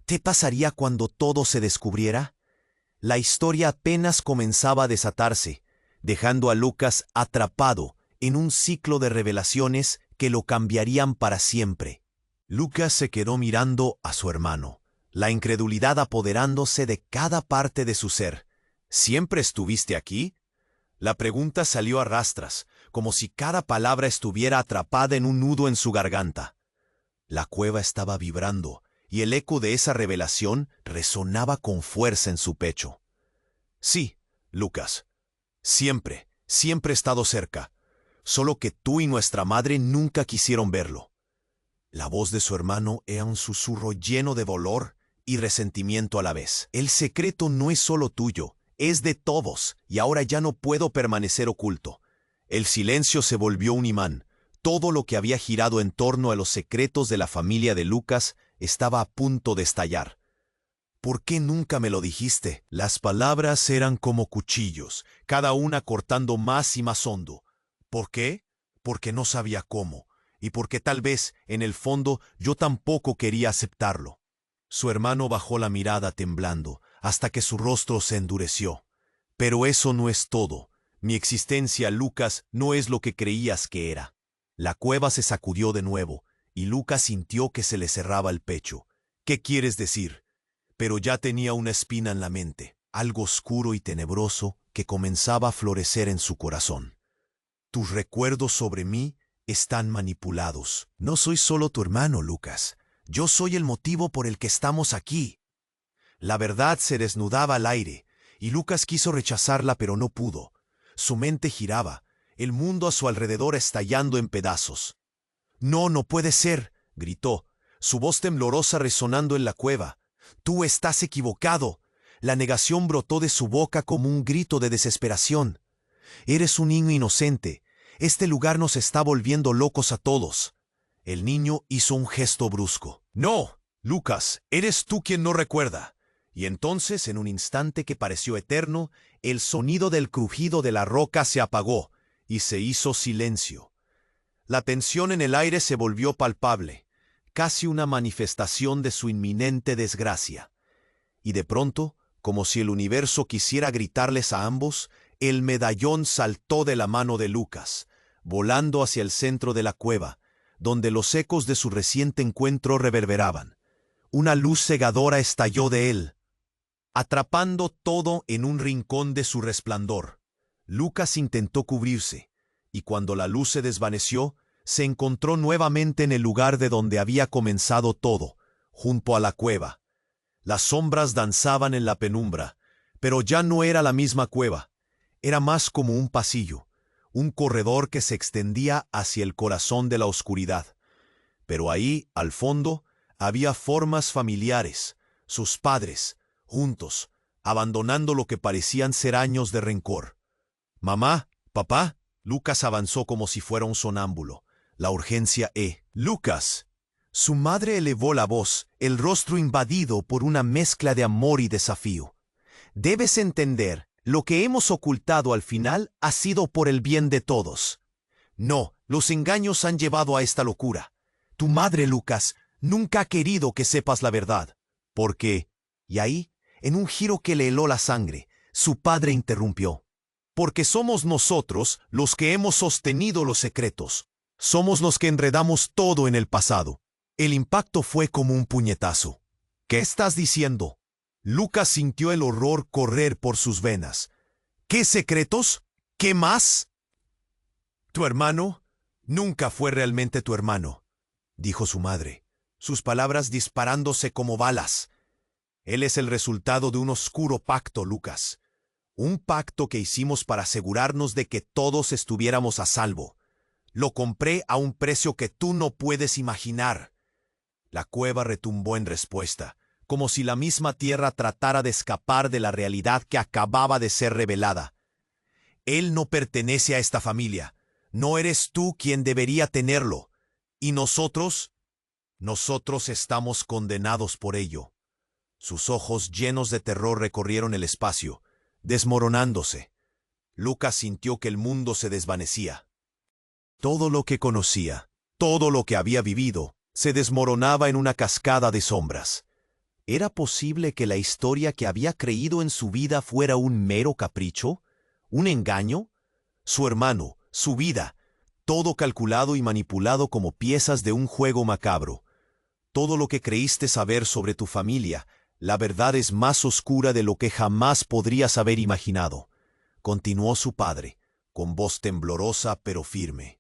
¿Qué pasaría cuando todo se descubriera? La historia apenas comenzaba a desatarse, dejando a Lucas atrapado en un ciclo de revelaciones que lo cambiarían para siempre. Lucas se quedó mirando a su hermano, la incredulidad apoderándose de cada parte de su ser. ¿Siempre estuviste aquí? La pregunta salió a rastras, como si cada palabra estuviera atrapada en un nudo en su garganta. La cueva estaba vibrando, y el eco de esa revelación resonaba con fuerza en su pecho. Sí, Lucas. Siempre he estado cerca. Solo que tú y nuestra madre nunca quisieron verlo. La voz de su hermano era un susurro lleno de dolor y resentimiento a la vez. El secreto no es solo tuyo, es de todos, y ahora ya no puedo permanecer oculto. El silencio se volvió un imán. Todo lo que había girado en torno a los secretos de la familia de Lucas estaba a punto de estallar. ¿Por qué nunca me lo dijiste? Las palabras eran como cuchillos, cada una cortando más y más hondo. ¿Por qué? Porque no sabía cómo, y porque tal vez, en el fondo, yo tampoco quería aceptarlo. Su hermano bajó la mirada temblando, hasta que su rostro se endureció. Pero eso no es todo. Mi existencia, Lucas, no es lo que creías que era. La cueva se sacudió de nuevo, y Lucas sintió que se le cerraba el pecho. ¿Qué quieres decir? Pero ya tenía una espina en la mente, algo oscuro y tenebroso que comenzaba a florecer en su corazón. Tus recuerdos sobre mí están manipulados. No soy solo tu hermano, Lucas. Yo soy el motivo por el que estamos aquí. La verdad se desnudaba al aire, y Lucas quiso rechazarla pero no pudo. Su mente giraba, el mundo a su alrededor estallando en pedazos. No, no puede ser, gritó, su voz temblorosa resonando en la cueva. Tú estás equivocado. La negación brotó de su boca como un grito de desesperación. Eres un niño inocente. Este lugar nos está volviendo locos a todos. El niño hizo un gesto brusco. No, Lucas, eres tú quien no recuerda. Y entonces, en un instante que pareció eterno, el sonido del crujido de la roca se apagó y se hizo silencio. La tensión en el aire se volvió palpable, casi una manifestación de su inminente desgracia. Y de pronto, como si el universo quisiera gritarles a ambos, el medallón saltó de la mano de Lucas, volando hacia el centro de la cueva, donde los ecos de su reciente encuentro reverberaban. Una luz cegadora estalló de él, atrapando todo en un rincón de su resplandor. Lucas intentó cubrirse, y cuando la luz se desvaneció, se encontró nuevamente en el lugar de donde había comenzado todo, junto a la cueva. Las sombras danzaban en la penumbra, pero ya no era la misma cueva. Era más como un pasillo, un corredor que se extendía hacia el corazón de la oscuridad. Pero ahí, al fondo, había formas familiares, sus padres, juntos, abandonando lo que parecían ser años de rencor. «Mamá, papá», Lucas avanzó como si fuera un sonámbulo. La urgencia «Lucas». Su madre elevó la voz, el rostro invadido por una mezcla de amor y desafío. «Debes entender, lo que hemos ocultado al final ha sido por el bien de todos. No, los engaños han llevado a esta locura. Tu madre, Lucas, nunca ha querido que sepas la verdad. ¿Por qué?» Y ahí, en un giro que le heló la sangre, su padre interrumpió. «Porque somos nosotros los que hemos sostenido los secretos. Somos los que enredamos todo en el pasado». El impacto fue como un puñetazo. «¿Qué estás diciendo?» Lucas sintió el horror correr por sus venas. «¿Qué secretos? ¿Qué más?» «Tu hermano nunca fue realmente tu hermano», dijo su madre, sus palabras disparándose como balas. «Él es el resultado de un oscuro pacto, Lucas. Un pacto que hicimos para asegurarnos de que todos estuviéramos a salvo. Lo compré a un precio que tú no puedes imaginar. La cueva retumbó en respuesta, como si la misma tierra tratara de escapar de la realidad que acababa de ser revelada. Él no pertenece a esta familia. No eres tú quien debería tenerlo. ¿Y nosotros? Nosotros estamos condenados por ello. Sus ojos llenos de terror recorrieron el espacio, desmoronándose. Lucas sintió que el mundo se desvanecía. Todo lo que conocía, todo lo que había vivido, se desmoronaba en una cascada de sombras. ¿Era posible que la historia que había creído en su vida fuera un mero capricho? ¿Un engaño? Su hermano, su vida, todo calculado y manipulado como piezas de un juego macabro. Todo lo que creíste saber sobre tu familia, la verdad es más oscura de lo que jamás podrías haber imaginado. Continuó su padre, con voz temblorosa pero firme.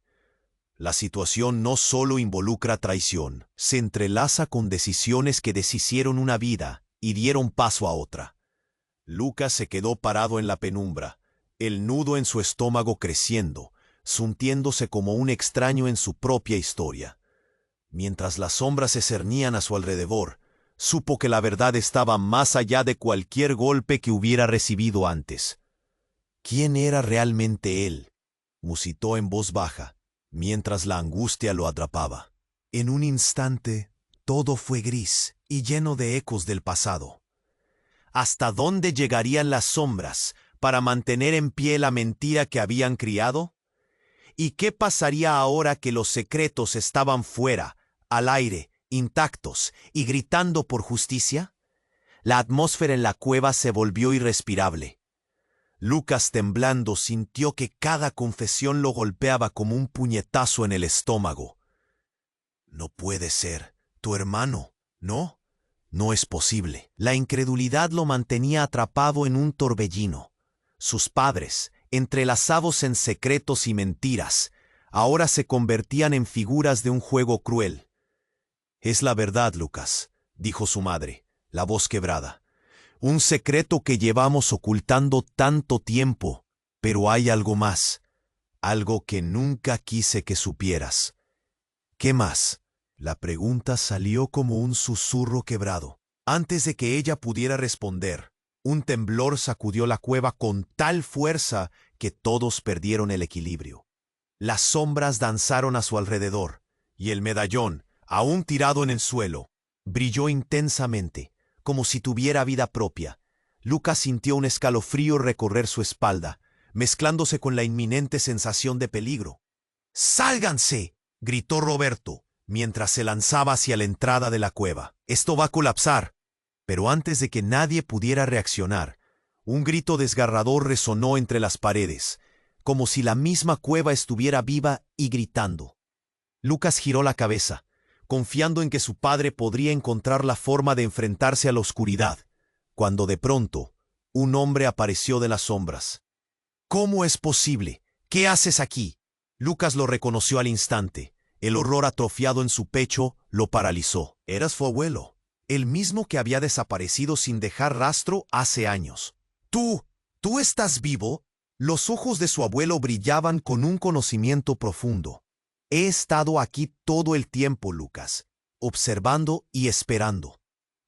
La situación no solo involucra traición, se entrelaza con decisiones que deshicieron una vida y dieron paso a otra. Lucas se quedó parado en la penumbra, el nudo en su estómago creciendo, sintiéndose como un extraño en su propia historia. Mientras las sombras se cernían a su alrededor, supo que la verdad estaba más allá de cualquier golpe que hubiera recibido antes. ¿Quién era realmente él?, musitó en voz baja, mientras la angustia lo atrapaba. En un instante, todo fue gris y lleno de ecos del pasado. ¿Hasta dónde llegarían las sombras para mantener en pie la mentira que habían criado? ¿Y qué pasaría ahora que los secretos estaban fuera, al aire, intactos y gritando por justicia? La atmósfera en la cueva se volvió irrespirable. Lucas, temblando, sintió que cada confesión lo golpeaba como un puñetazo en el estómago. No puede ser. Tu hermano, ¿no? No es posible. La incredulidad lo mantenía atrapado en un torbellino. Sus padres, entrelazados en secretos y mentiras, ahora se convertían en figuras de un juego cruel. Es la verdad, Lucas, dijo su madre, la voz quebrada. Un secreto que llevamos ocultando tanto tiempo, pero hay algo más, algo que nunca quise que supieras. ¿Qué más? La pregunta salió como un susurro quebrado. Antes de que ella pudiera responder, un temblor sacudió la cueva con tal fuerza que todos perdieron el equilibrio. Las sombras danzaron a su alrededor, y el medallón, aún tirado en el suelo, brilló intensamente, como si tuviera vida propia. Lucas sintió un escalofrío recorrer su espalda, mezclándose con la inminente sensación de peligro. ¡Sálganse!, gritó Roberto, mientras se lanzaba hacia la entrada de la cueva. «Esto va a colapsar». Pero antes de que nadie pudiera reaccionar, un grito desgarrador resonó entre las paredes, como si la misma cueva estuviera viva y gritando. Lucas giró la cabeza, confiando en que su padre podría encontrar la forma de enfrentarse a la oscuridad, cuando de pronto un hombre apareció de las sombras. «¿Cómo es posible? ¿Qué haces aquí?». Lucas lo reconoció al instante. El horror atrofiado en su pecho lo paralizó. Era su abuelo, el mismo que había desaparecido sin dejar rastro hace años. ¿Tú estás vivo?» Los ojos de su abuelo brillaban con un conocimiento profundo. «He estado aquí todo el tiempo, Lucas, observando y esperando».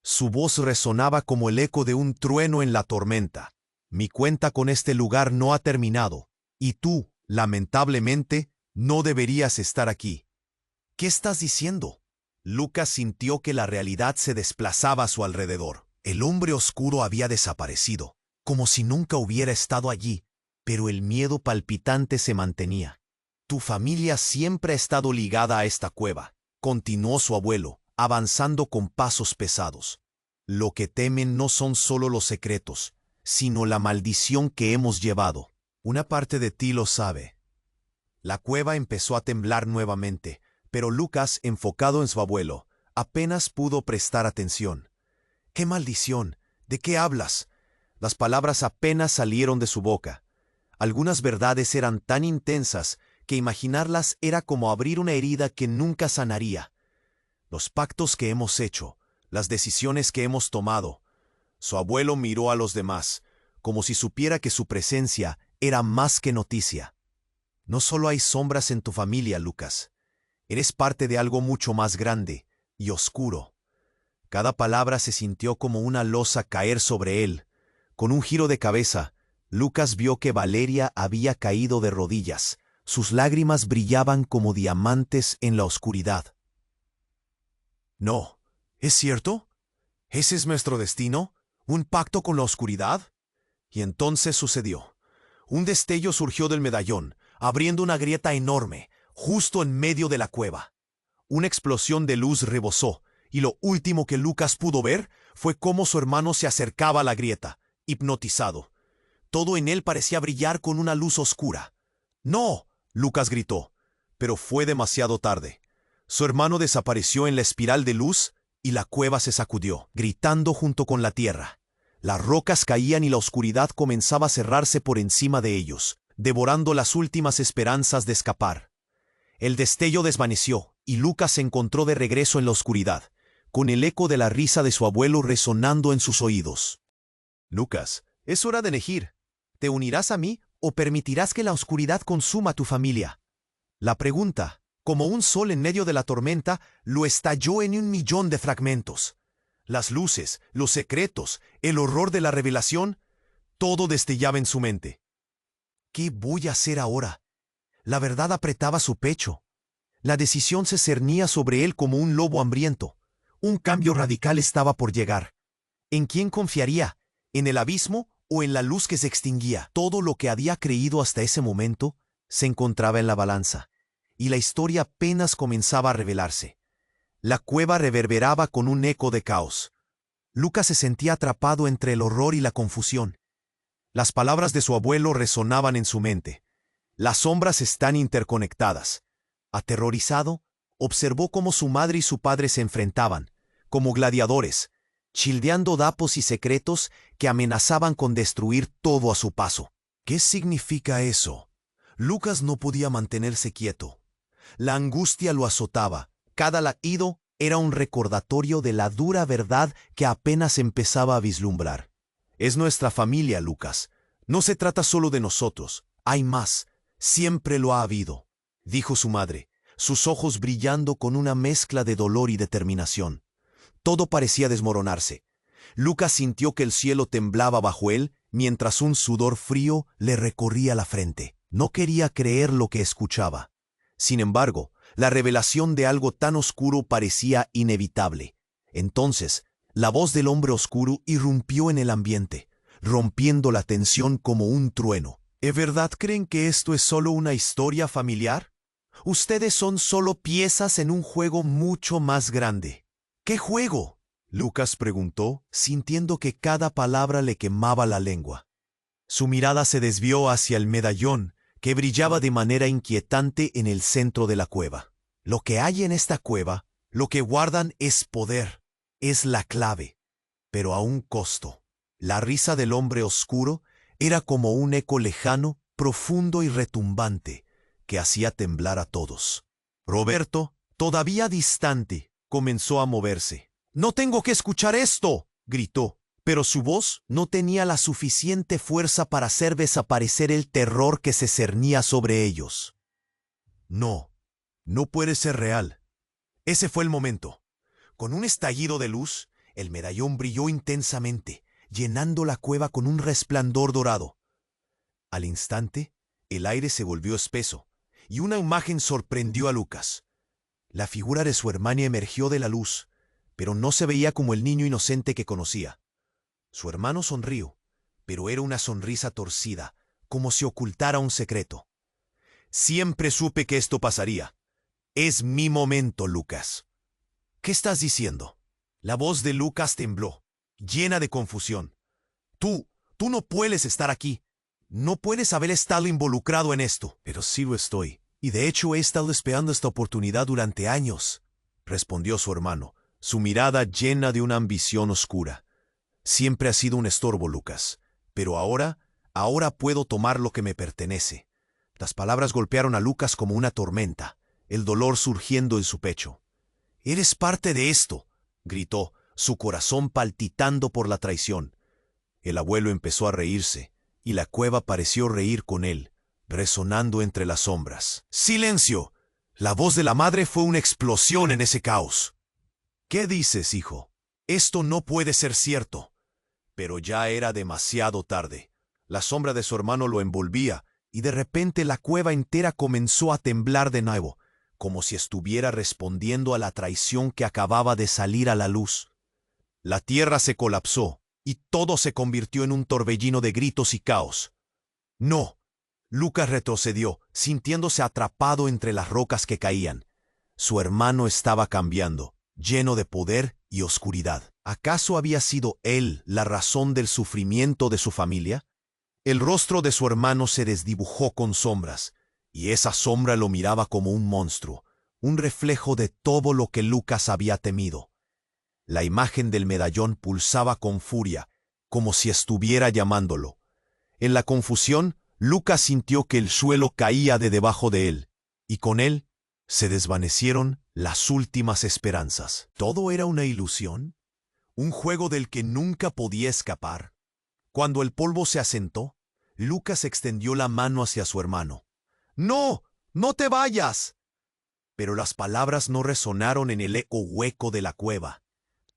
Su voz resonaba como el eco de un trueno en la tormenta. «Mi cuenta con este lugar no ha terminado, y tú, lamentablemente, no deberías estar aquí». «¿Qué estás diciendo?». Lucas sintió que la realidad se desplazaba a su alrededor. El hombre oscuro había desaparecido, como si nunca hubiera estado allí, pero el miedo palpitante se mantenía. «Tu familia siempre ha estado ligada a esta cueva», continuó su abuelo, avanzando con pasos pesados. «Lo que temen no son solo los secretos, sino la maldición que hemos llevado. Una parte de ti lo sabe». La cueva empezó a temblar nuevamente, pero Lucas, enfocado en su abuelo, apenas pudo prestar atención. «¿Qué maldición? ¿De qué hablas?». Las palabras apenas salieron de su boca. Algunas verdades eran tan intensas que imaginarlas era como abrir una herida que nunca sanaría. Los pactos que hemos hecho, las decisiones que hemos tomado. Su abuelo miró a los demás, como si supiera que su presencia era más que noticia. «No solo hay sombras en tu familia, Lucas. Eres parte de algo mucho más grande, y oscuro. Cada palabra se sintió como una losa caer sobre él. Con un giro de cabeza, Lucas vio que Valeria había caído de rodillas. Sus lágrimas brillaban como diamantes en la oscuridad. «No, ¿es cierto? ¿Ese es nuestro destino? ¿Un pacto con la oscuridad?» Y entonces sucedió. Un destello surgió del medallón, abriendo una grieta enorme, justo en medio de la cueva. Una explosión de luz rebosó, y lo último que Lucas pudo ver fue cómo su hermano se acercaba a la grieta, hipnotizado. Todo en él parecía brillar con una luz oscura. «¡No!», Lucas gritó, pero fue demasiado tarde. Su hermano desapareció en la espiral de luz y la cueva se sacudió, gritando junto con la tierra. Las rocas caían y la oscuridad comenzaba a cerrarse por encima de ellos, devorando las últimas esperanzas de escapar. El destello desvaneció y Lucas se encontró de regreso en la oscuridad, con el eco de la risa de su abuelo resonando en sus oídos. «Lucas, es hora de elegir. ¿Te unirás a mí o permitirás que la oscuridad consuma a tu familia?» La pregunta, como un sol en medio de la tormenta, lo estalló en 1.000.000 de fragmentos. Las luces, los secretos, el horror de la revelación, todo destellaba en su mente. «¿Qué voy a hacer ahora?». La verdad apretaba su pecho. La decisión se cernía sobre él como un lobo hambriento. Un cambio radical estaba por llegar. ¿En quién confiaría? ¿En el abismo o en la luz que se extinguía? Todo lo que había creído hasta ese momento se encontraba en la balanza, y la historia apenas comenzaba a revelarse. La cueva reverberaba con un eco de caos. Lucas se sentía atrapado entre el horror y la confusión. Las palabras de su abuelo resonaban en su mente. Las sombras están interconectadas. Aterrorizado, observó cómo su madre y su padre se enfrentaban, como gladiadores, childeando dapos y secretos que amenazaban con destruir todo a su paso. ¿Qué significa eso? Lucas no podía mantenerse quieto. La angustia lo azotaba. Cada latido era un recordatorio de la dura verdad que apenas empezaba a vislumbrar. Es nuestra familia, Lucas. No se trata solo de nosotros. Hay más. Siempre lo ha habido, dijo su madre, sus ojos brillando con una mezcla de dolor y determinación. Todo parecía desmoronarse. Lucas sintió que el cielo temblaba bajo él, mientras un sudor frío le recorría la frente. No quería creer lo que escuchaba. Sin embargo, la revelación de algo tan oscuro parecía inevitable. Entonces, la voz del hombre oscuro irrumpió en el ambiente, rompiendo la tensión como un trueno. ¿De verdad creen que esto es solo una historia familiar? Ustedes son solo piezas en un juego mucho más grande. ¿Qué juego?, Lucas preguntó, sintiendo que cada palabra le quemaba la lengua. Su mirada se desvió hacia el medallón, que brillaba de manera inquietante en el centro de la cueva. Lo que hay en esta cueva, lo que guardan es poder, es la clave, pero a un costo. La risa del hombre oscuro era como un eco lejano, profundo y retumbante, que hacía temblar a todos. Roberto, todavía distante, comenzó a moverse. «¡No tengo que escuchar esto!», gritó, pero su voz no tenía la suficiente fuerza para hacer desaparecer el terror que se cernía sobre ellos. «No, no puede ser real». Ese fue el momento. Con un estallido de luz, el medallón brilló intensamente, llenando la cueva con un resplandor dorado. Al instante, el aire se volvió espeso, y una imagen sorprendió a Lucas. La figura de su hermana emergió de la luz, pero no se veía como el niño inocente que conocía. Su hermano sonrió, pero era una sonrisa torcida, como si ocultara un secreto. «Siempre supe que esto pasaría. Es mi momento, Lucas». «¿Qué estás diciendo?». La voz de Lucas tembló, llena de confusión. Tú no puedes estar aquí. No puedes haber estado involucrado en esto». «Pero sí lo estoy, y de hecho he estado esperando esta oportunidad durante años», respondió su hermano, su mirada llena de una ambición oscura. «Siempre has sido un estorbo, Lucas, pero ahora puedo tomar lo que me pertenece». Las palabras golpearon a Lucas como una tormenta, el dolor surgiendo en su pecho. «Eres parte de esto», gritó, su corazón palpitando por la traición. El abuelo empezó a reírse, y la cueva pareció reír con él, resonando entre las sombras. «¡Silencio!». La voz de la madre fue una explosión en ese caos. ¿Qué dices, hijo? Esto no puede ser cierto. Pero ya era demasiado tarde. La sombra de su hermano lo envolvía, y de repente la cueva entera comenzó a temblar de nuevo, como si estuviera respondiendo a la traición que acababa de salir a la luz. La tierra se colapsó, y todo se convirtió en un torbellino de gritos y caos. ¡No! Lucas retrocedió, sintiéndose atrapado entre las rocas que caían. Su hermano estaba cambiando, lleno de poder y oscuridad. ¿Acaso había sido él la razón del sufrimiento de su familia? El rostro de su hermano se desdibujó con sombras, y esa sombra lo miraba como un monstruo, un reflejo de todo lo que Lucas había temido. La imagen del medallón pulsaba con furia, como si estuviera llamándolo. En la confusión, Lucas sintió que el suelo caía de debajo de él, y con él se desvanecieron las últimas esperanzas. ¿Todo era una ilusión? ¿Un juego del que nunca podía escapar? Cuando el polvo se asentó, Lucas extendió la mano hacia su hermano. ¡No! ¡No te vayas! Pero las palabras no resonaron en el eco hueco de la cueva.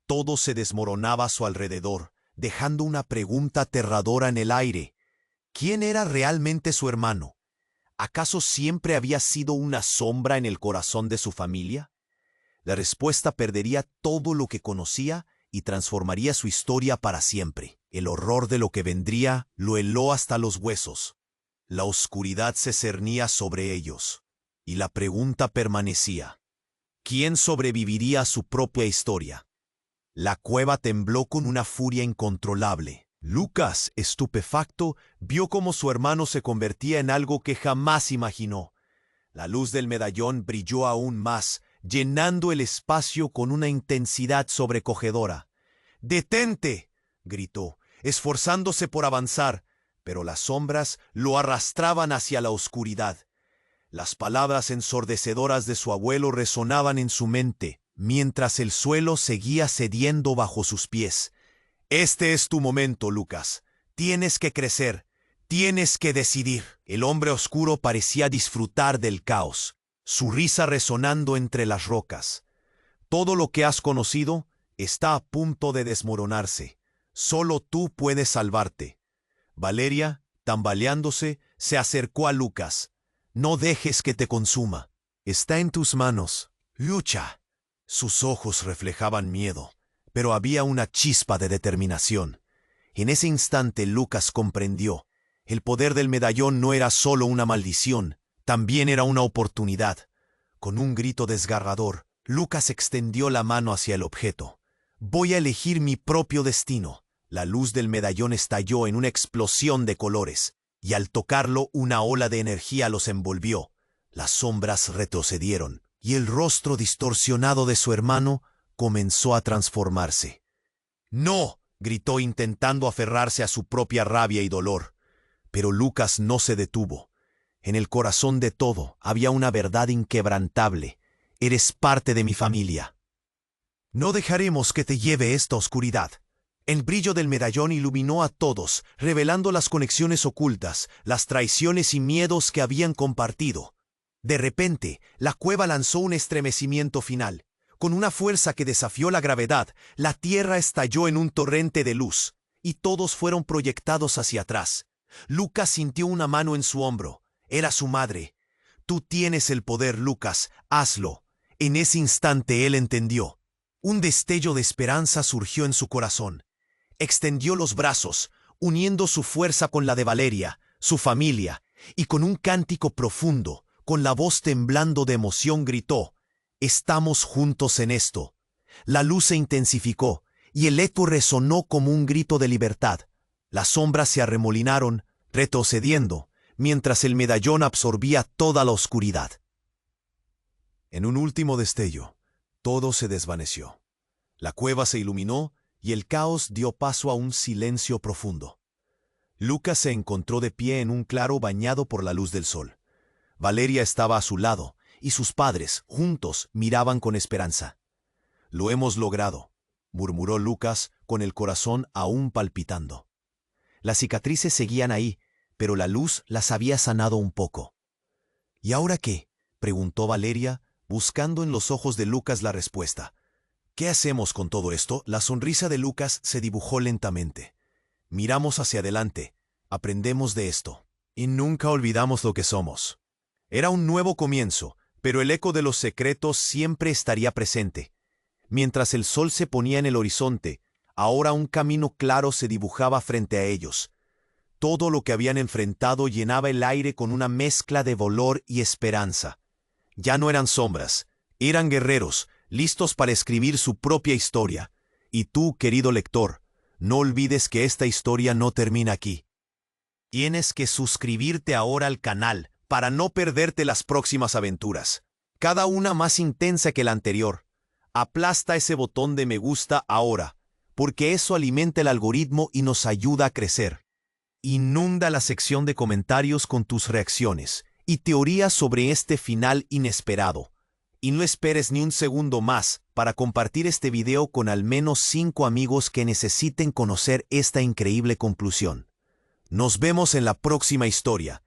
Todo se desmoronaba a su alrededor, dejando una pregunta aterradora en el aire. ¿Quién era realmente su hermano? ¿Acaso siempre había sido una sombra en el corazón de su familia? La respuesta perdería todo lo que conocía y transformaría su historia para siempre. El horror de lo que vendría lo heló hasta los huesos. La oscuridad se cernía sobre ellos, y la pregunta permanecía. ¿Quién sobreviviría a su propia historia? La cueva tembló con una furia incontrolable. Lucas, estupefacto, vio cómo su hermano se convertía en algo que jamás imaginó. La luz del medallón brilló aún más, llenando el espacio con una intensidad sobrecogedora. ¡Detente!, gritó, esforzándose por avanzar, pero las sombras lo arrastraban hacia la oscuridad. Las palabras ensordecedoras de su abuelo resonaban en su mente, mientras el suelo seguía cediendo bajo sus pies. Este es tu momento, Lucas. Tienes que crecer. Tienes que decidir. El hombre oscuro parecía disfrutar del caos, su risa resonando entre las rocas. Todo lo que has conocido está a punto de desmoronarse. Solo tú puedes salvarte. Valeria, tambaleándose, se acercó a Lucas. No dejes que te consuma. Está en tus manos. Lucha. Sus ojos reflejaban miedo, pero había una chispa de determinación. En ese instante Lucas comprendió. El poder del medallón no era solo una maldición, también era una oportunidad. Con un grito desgarrador, Lucas extendió la mano hacia el objeto. Voy a elegir mi propio destino. La luz del medallón estalló en una explosión de colores, y al tocarlo una ola de energía los envolvió. Las sombras retrocedieron, y el rostro distorsionado de su hermano comenzó a transformarse. ¡No!, gritó intentando aferrarse a su propia rabia y dolor. Pero Lucas no se detuvo. En el corazón de todo había una verdad inquebrantable. Eres parte de mi familia. No dejaremos que te lleve esta oscuridad. El brillo del medallón iluminó a todos, revelando las conexiones ocultas, las traiciones y miedos que habían compartido. De repente, la cueva lanzó un estremecimiento final. Con una fuerza que desafió la gravedad, la tierra estalló en un torrente de luz, y todos fueron proyectados hacia atrás. Lucas sintió una mano en su hombro. Era su madre. Tú tienes el poder, Lucas, hazlo. En ese instante él entendió. Un destello de esperanza surgió en su corazón. Extendió los brazos, uniendo su fuerza con la de Valeria, su familia, y con un cántico profundo, con la voz temblando de emoción, gritó: «Estamos juntos en esto». La luz se intensificó, y el eco resonó como un grito de libertad. Las sombras se arremolinaron, retrocediendo, mientras el medallón absorbía toda la oscuridad. En un último destello, todo se desvaneció. La cueva se iluminó, y el caos dio paso a un silencio profundo. Lucas se encontró de pie en un claro bañado por la luz del sol. Valeria estaba a su lado, y sus padres, juntos, miraban con esperanza. «Lo hemos logrado», murmuró Lucas, con el corazón aún palpitando. Las cicatrices seguían ahí, pero la luz las había sanado un poco. «¿Y ahora qué?», preguntó Valeria, buscando en los ojos de Lucas la respuesta. ¿Qué hacemos con todo esto? La sonrisa de Lucas se dibujó lentamente. Miramos hacia adelante, aprendemos de esto, y nunca olvidamos lo que somos. Era un nuevo comienzo, pero el eco de los secretos siempre estaría presente. Mientras el sol se ponía en el horizonte, ahora un camino claro se dibujaba frente a ellos. Todo lo que habían enfrentado llenaba el aire con una mezcla de dolor y esperanza. Ya no eran sombras, eran guerreros, listos para escribir su propia historia. Y tú, querido lector, no olvides que esta historia no termina aquí. Tienes que suscribirte ahora al canal para no perderte las próximas aventuras, cada una más intensa que la anterior. Aplasta ese botón de me gusta ahora, porque eso alimenta el algoritmo y nos ayuda a crecer. Inunda la sección de comentarios con tus reacciones y teorías sobre este final inesperado. Y no esperes ni un segundo más para compartir este video con al menos 5 amigos que necesiten conocer esta increíble conclusión. Nos vemos en la próxima historia.